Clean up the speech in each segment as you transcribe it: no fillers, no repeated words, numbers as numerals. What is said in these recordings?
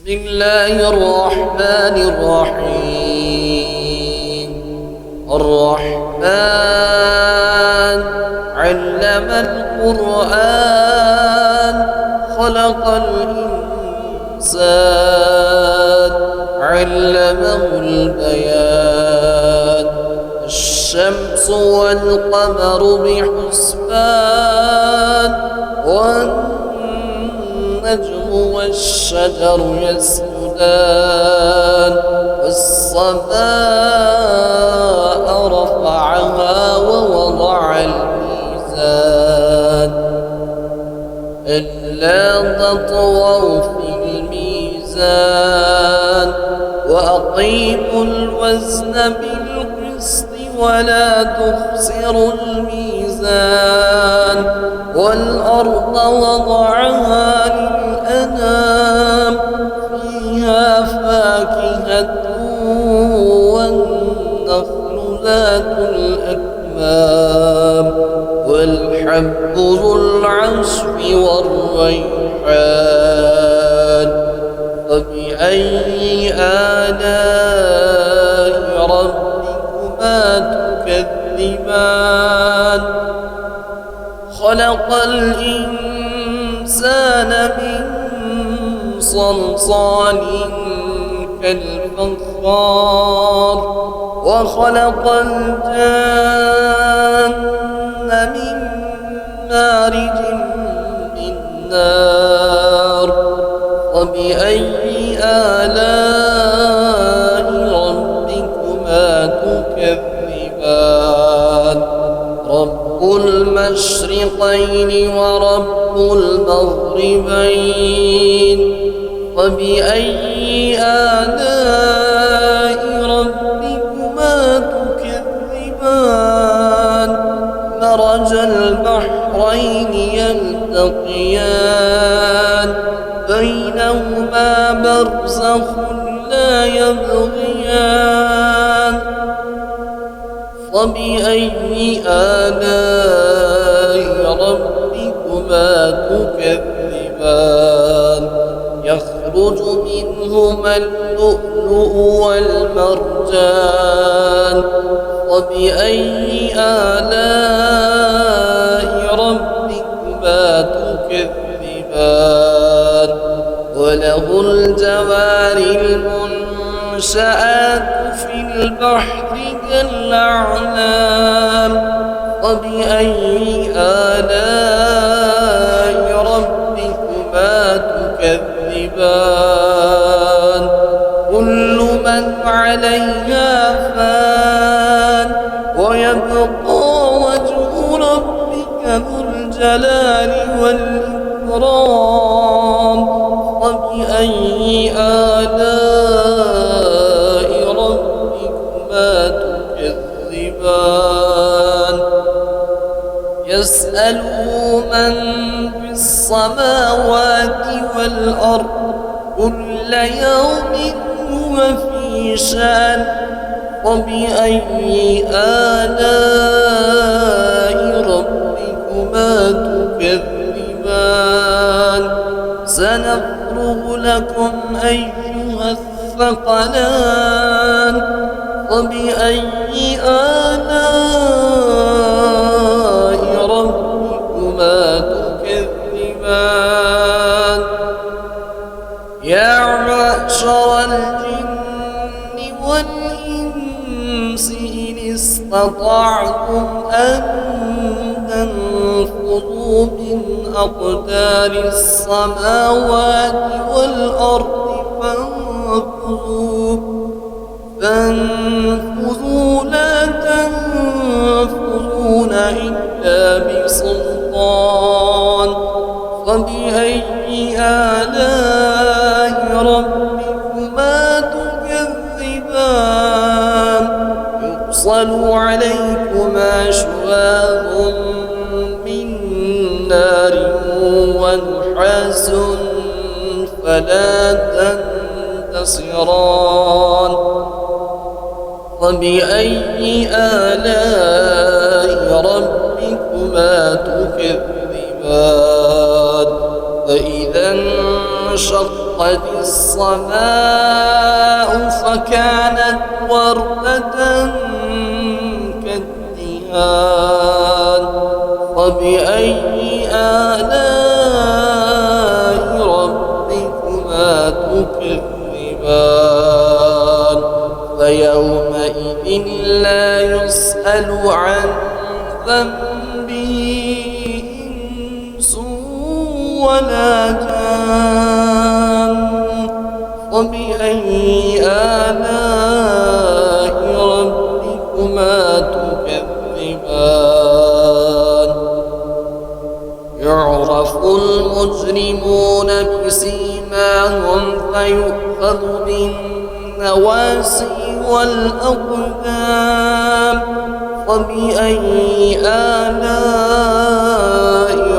بسم الله الرحمن الرحيم. الرحمن علم القرآن خلق الإنسان علمه البيان. الشمس والقمر بحسبان والنجم والشجر يسجدان. والسماء رفعها ووضع الميزان ألا تطغوا في الميزان وأقيموا الوزن بالقسط ولا تخسروا الميزان. والأرض وضعها للأنام فيها فاكهة والنخل ذات الأكمام والحب ذو العصف والريحان. فبأي آلاء ربكما تكذبان؟ خلق الإنسان من صلصال كالفخار وخلق الجن من مارج من نار. وبأي آلاء ربكما تكذبان؟ رب المشرقين ورب المغربين. وبأي آلاء ربكما تكذبان؟ مرج البحرين يلتقيان بينهما برزخ لا يبغيان. فبأي آلاء ربكما تكذبان؟ يخرج منهما اللؤلؤ والمرجان. وبأي آلاء ربكما تكذبان؟ وله الجوار المنشآت في البحر كالأعلام. وبأي آلاء ربكما تكذبان؟ كل من عليها فان ويبقى وجه ربك ذو الجلال والإكرام. وبأي آلاء ربكما تكذبان؟ يسأله من في السماوات والأرض كل يوم هو في شأن. وبأي آلاء ربكما تكذبان؟ سنفرغ لكم أيها الثقلان. وبأي آلاء ربكما تكذبان؟ يا معشر الجن والإنس إن استطعتم أن تنفذوا من أقدار السماوات والأرض فانفذوا لا تنفذون إلا بسلطان. فبأي آلاء ربكما تكذبان؟ يرسل عليكما شواظ من نار ونحاس فلا تنتصران. وبأي آلاء ربكما تكذبان؟ فإذا انشق وانشقت السماء فكانت وردة كالدهان فبأي آلاء ربكما تكذبان فيومئذ لا يسأل عن ذنبه إنس ولا جان فبأي آلاء ربكما تكذبان يعرف المجرمون بسيماهم فيؤخذ بالنواسي والأقدام فبأي آلاء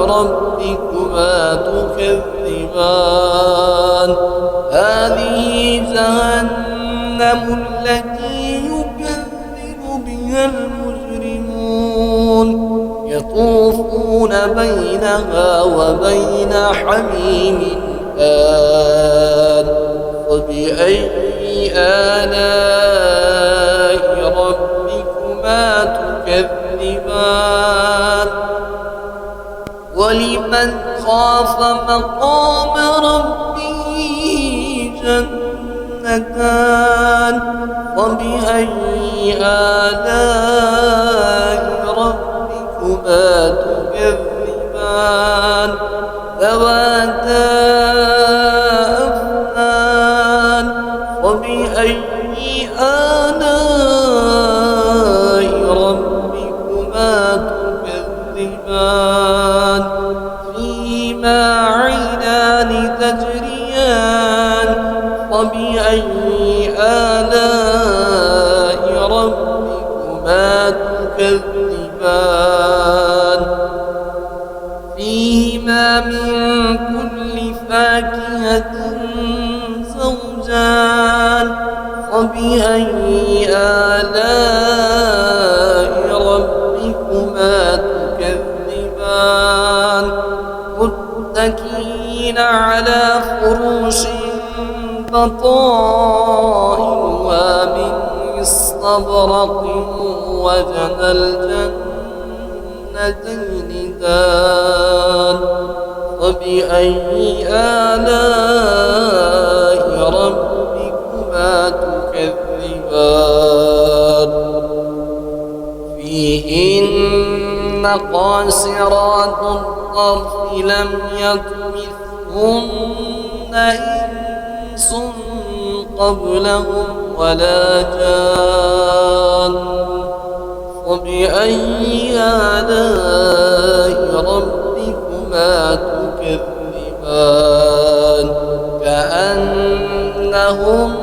ربكما تكذبان هذه جهنم التي يكذب بها المجرمون يطوفون بينها وبين حميم آن فبأي آلاء ربكما تكذبان ولمن خاف مقام ربه جنتان فبأي آلاء ربكما تكذبان ذواتا أفنان فبأي آلاء ربكما تكذبان فيهما عينان تجريان فبأي آلاء ربكما تكذبان فيهما من كل فاكهة زوجان فبأي آلاء ربكما تكذبان متكئين على فروش بطائنها من استبرق وجنى الجنتين دان فبأي آلاء ربكما تكذبان فيهن قاصرات الطرف لم يطمثهن إنس قبلهم ولا جان فبأي آلاء ربكما تكذبان كأنهن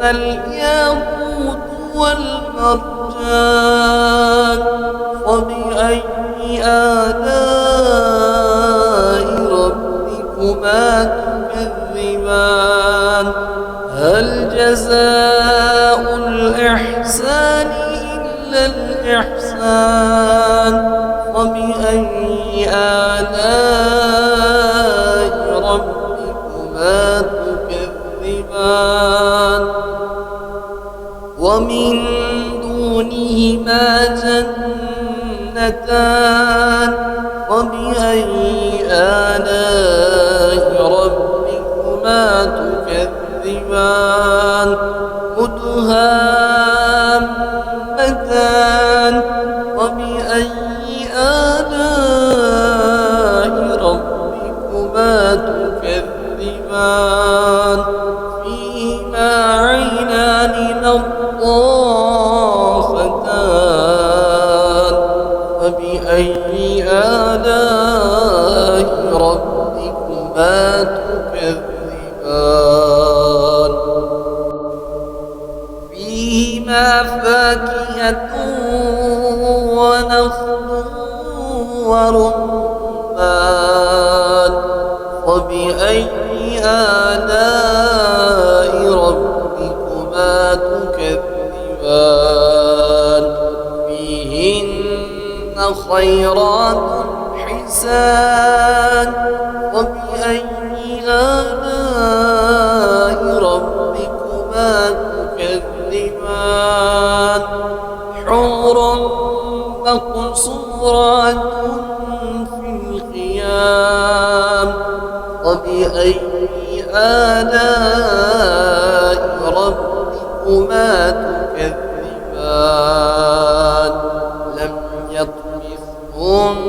الياقوت والمرجان فبأي آلاء ربكما تكذبان هل جزاء الإحسان إلا الإحسان فبأي آلاء ربكما تكذبان ومن دونهما جنتان فبأي آلاء ربكما تكذبان مدهامتان فبأي آلاء ربكما تكذبان فيهما عينان نضاختان فبأي آلاء ربكما تكذبان فيهما فاكهة ونخل ورمان فبأي آلاء ربكما تكذبان فيهن خيرات حسان فبأي آلاء آلاء ربكما تكذبان لم يطمثهن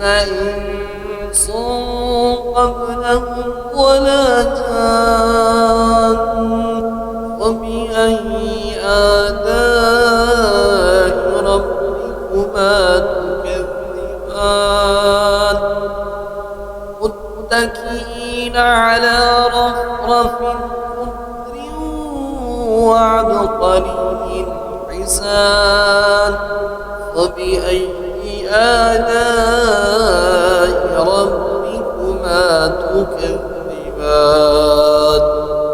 إنس قبلهم ولا جان فبأي آلاء ربكما تكذبان متكئين على رفرف خضر وعبقري حسان فبأي آلاء ربكما تكذبان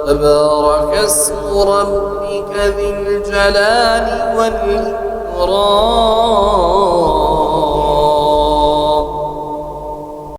تبارك اسم ربك ذي الجلال والإكرام